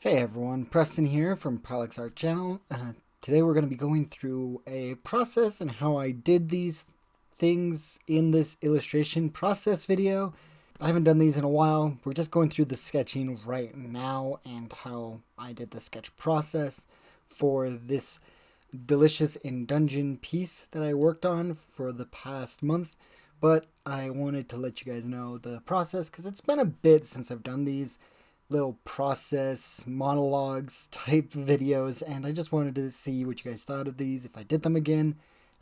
Hey everyone, Preston here from Prolix Art Channel. Today we're going to be going through a process and how I did these things in this illustration process video. I haven't done these in a while. We're just going through the sketching right now and how I did the sketch process for this delicious in dungeon piece that I worked on for the past month. But I wanted to let you guys know the process because it's been a bit since I've done these little process monologues type videos, and I just wanted to see what you guys thought of these, if I did them again.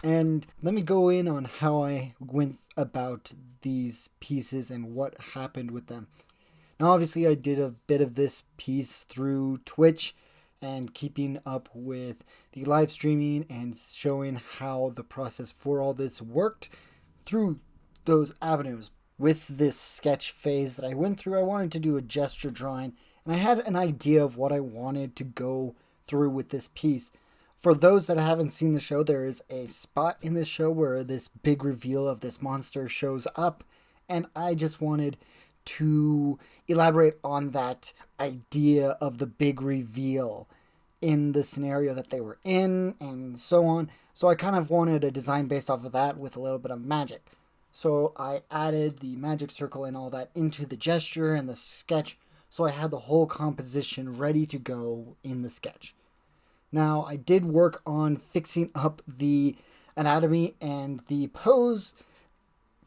And let me go in on how I went about these pieces and what happened with them. Now obviously I did a bit of this piece through Twitch and keeping up with the live streaming and showing how the process for all this worked through those avenues. With this sketch phase that I went through, I wanted to do a gesture drawing, and I had an idea of what I wanted to go through with this piece. For those that haven't seen the show, there is a spot in this show where this big reveal of this monster shows up, and I just wanted to elaborate on that idea of the big reveal in the scenario that they were in and so on. So I kind of wanted a design based off of that with a little bit of magic. So I added the magic circle and all that into the gesture and the sketch, so I had the whole composition ready to go in the sketch. Now I did work on fixing up the anatomy and the pose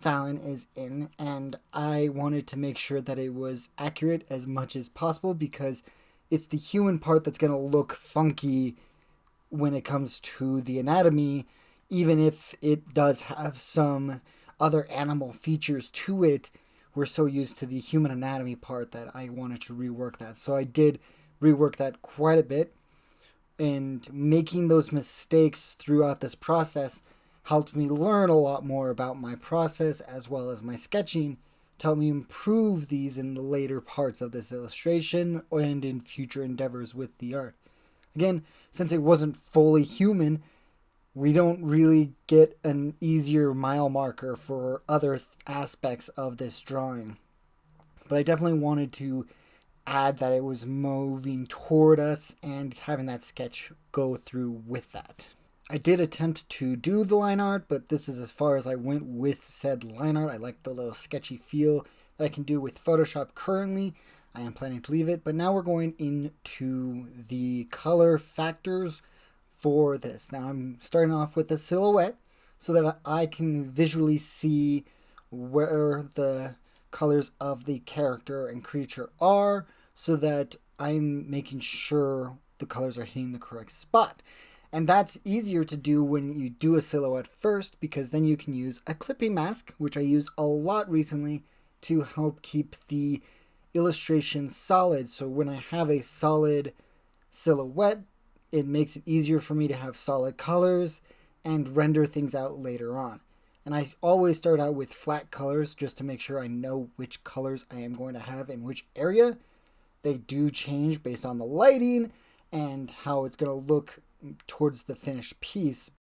Falin is in, and I wanted to make sure that it was accurate as much as possible because it's the human part that's going to look funky when it comes to the anatomy, even if it does have some other animal features to it. We're so used to the human anatomy part that I wanted to rework that. So I did rework that quite a bit, and making those mistakes throughout this process helped me learn a lot more about my process as well as my sketching to help me improve these in the later parts of this illustration and in future endeavors with the art. Again, since it wasn't fully human, we don't really get an easier mile marker for other aspects of this drawing. But I definitely wanted to add that it was moving toward us and having that sketch go through with that. I did attempt to do the line art, but this is as far as I went with said line art. I like the little sketchy feel that I can do with Photoshop currently. I am planning to leave it, but now we're going into the color factors for this. Now I'm starting off with a silhouette so that I can visually see where the colors of the character and creature are, so that I'm making sure the colors are hitting the correct spot. And that's easier to do when you do a silhouette first, because then you can use a clipping mask, which I use a lot recently to help keep the illustration solid. So when I have a solid silhouette, it makes it easier for me to have solid colors and render things out later on. And I always start out with flat colors just to make sure I know which colors I am going to have in which area. They do change based on the lighting and how it's going to look towards the finished piece.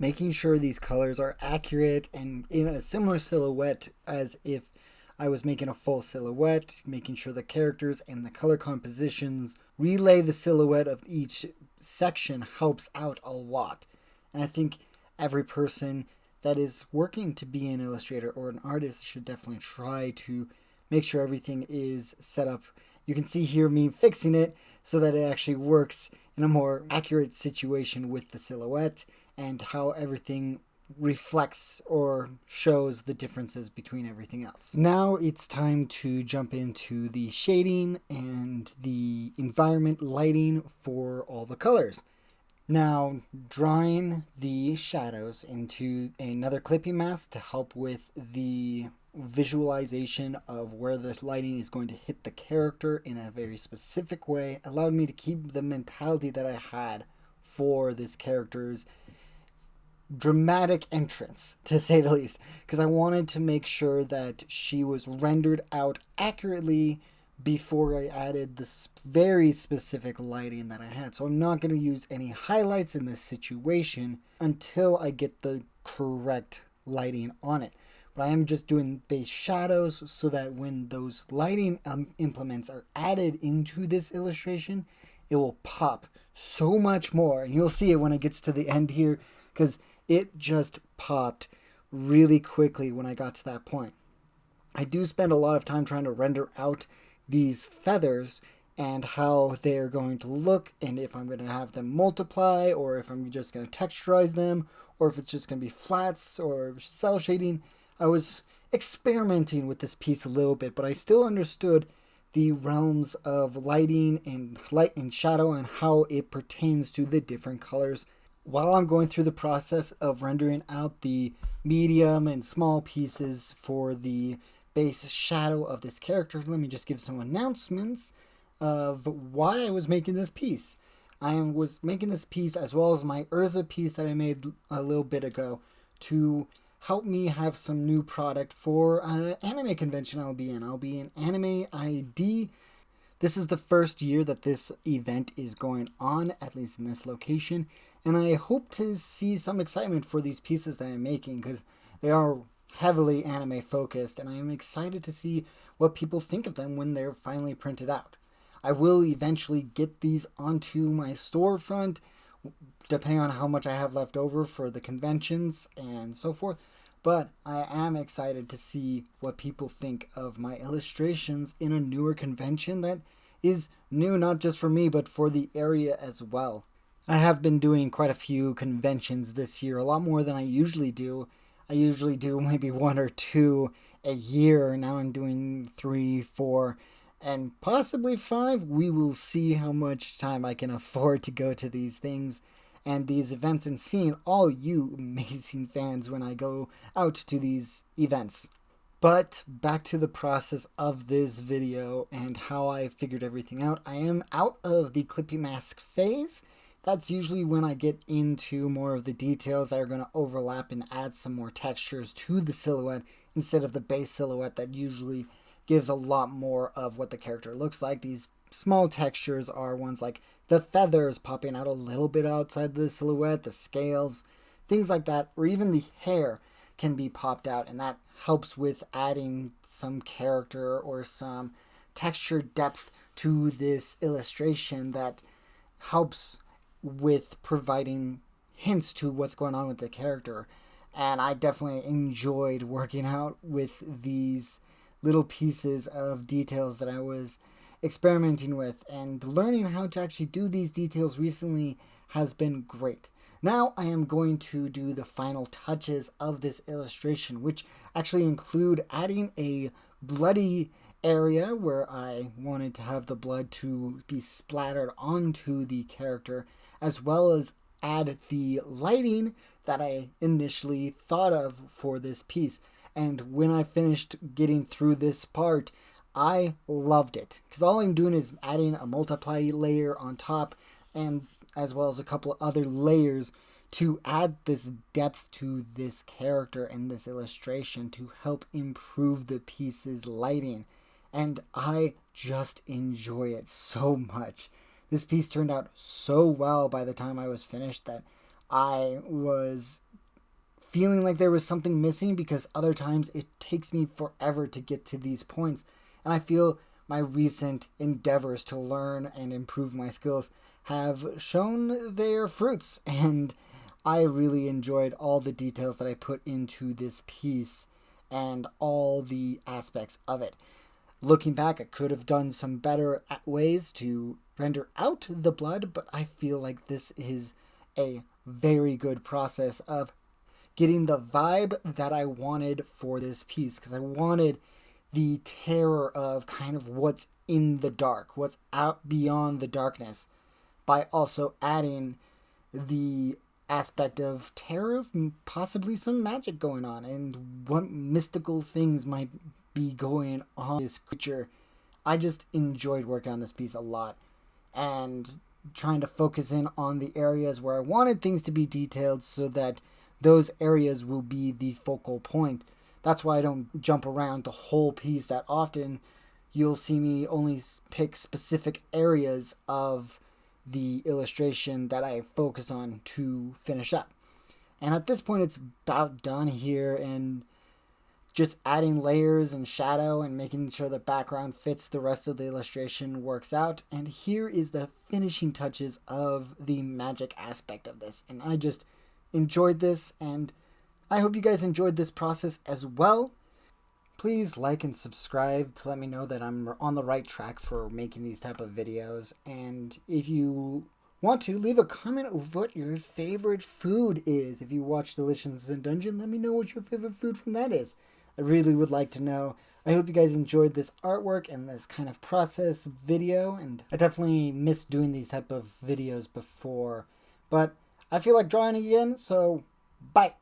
Making sure these colors are accurate and in a similar silhouette as if I was making a full silhouette, making sure the characters and the color compositions relay the silhouette of each section helps out a lot. And I think every person that is working to be an illustrator or an artist should definitely try to make sure everything is set up. You can see here me fixing it so that it actually works in a more accurate situation with the silhouette and how everything reflects or shows the differences between everything else. Now it's time to jump into the shading and the environment lighting for all the colors. Now, drawing the shadows into another clipping mask to help with the visualization of where the lighting is going to hit the character in a very specific way allowed me to keep the mentality that I had for this character's dramatic entrance, to say the least, because I wanted to make sure that she was rendered out accurately before I added this very specific lighting that I had. So I'm not going to use any highlights in this situation until I get the correct lighting on it, but I am just doing base shadows so that when those lighting implements are added into this illustration, it will pop so much more. And you'll see it when it gets to the end here, because it just popped really quickly when I got to that point. I do spend a lot of time trying to render out these feathers and how they're going to look, and if I'm going to have them multiply, or if I'm just going to texturize them, or if it's just going to be flats or cell shading. I was experimenting with this piece a little bit, but I still understood the realms of lighting and light and shadow and how it pertains to the different colors. While I'm going through the process of rendering out the medium and small pieces for the base shadow of this character, let me just give some announcements of why I was making this piece. I was making this piece as well as my Urza piece that I made a little bit ago to help me have some new product for an anime convention I'll be in. I'll be in Anime ID. This is the first year that this event is going on, at least in this location, and I hope to see some excitement for these pieces that I'm making because they are heavily anime focused, and I am excited to see what people think of them when they're finally printed out. I will eventually get these onto my storefront, depending on how much I have left over for the conventions and so forth. But I am excited to see what people think of my illustrations in a newer convention that is new not just for me, but for the area as well. I have been doing quite a few conventions this year, a lot more than I usually do. I usually do maybe 1 or 2 a year. Now I'm doing 3, 4, and possibly 5. We will see how much time I can afford to go to these things and these events and seeing all you amazing fans when I go out to these events. But back to the process of this video and how I figured everything out. I am out of the clippy mask phase. That's usually when I get into more of the details that are going to overlap and add some more textures to the silhouette instead of the base silhouette that usually gives a lot more of what the character looks like. These small textures are ones like the feathers popping out a little bit outside the silhouette, the scales, things like that, or even the hair can be popped out, and that helps with adding some character or some texture depth to this illustration that helps with providing hints to what's going on with the character. And I definitely enjoyed working out with these little pieces of details that I was experimenting with, and learning how to actually do these details recently has been great. Now I am going to do the final touches of this illustration, which actually include adding a bloody area where I wanted to have the blood to be splattered onto the character, as well as add the lighting that I initially thought of for this piece. And when I finished getting through this part, I loved it, because all I'm doing is adding a multiply layer on top, and as well as a couple of other layers to add this depth to this character and this illustration to help improve the piece's lighting. And I just enjoy it so much. This piece turned out so well by the time I was finished that I was feeling like there was something missing, because other times it takes me forever to get to these points. And I feel my recent endeavors to learn and improve my skills have shown their fruits, and I really enjoyed all the details that I put into this piece and all the aspects of it. Looking back, I could have done some better ways to render out the blood, but I feel like this is a very good process of getting the vibe that I wanted for this piece, because I wanted the terror of kind of what's in the dark, what's out beyond the darkness, by also adding the aspect of terror of possibly some magic going on and what mystical things might be going on this creature. I just enjoyed working on this piece a lot and trying to focus in on the areas where I wanted things to be detailed so that those areas will be the focal point. That's why I don't jump around the whole piece that often. You'll see me only pick specific areas of the illustration that I focus on to finish up. And at this point, it's about done here, and just adding layers and shadow and making sure the background fits the rest of the illustration works out. And here is the finishing touches of the magic aspect of this. And I just enjoyed this, and I hope you guys enjoyed this process as well. Please like and subscribe to let me know that I'm on the right track for making these type of videos. And if you want to, leave a comment of what your favorite food is. If you watch Delicious in Dungeon, let me know what your favorite food from that is. I really would like to know. I hope you guys enjoyed this artwork and this kind of process video, and I definitely missed doing these type of videos before, but I feel like drawing again, so bye!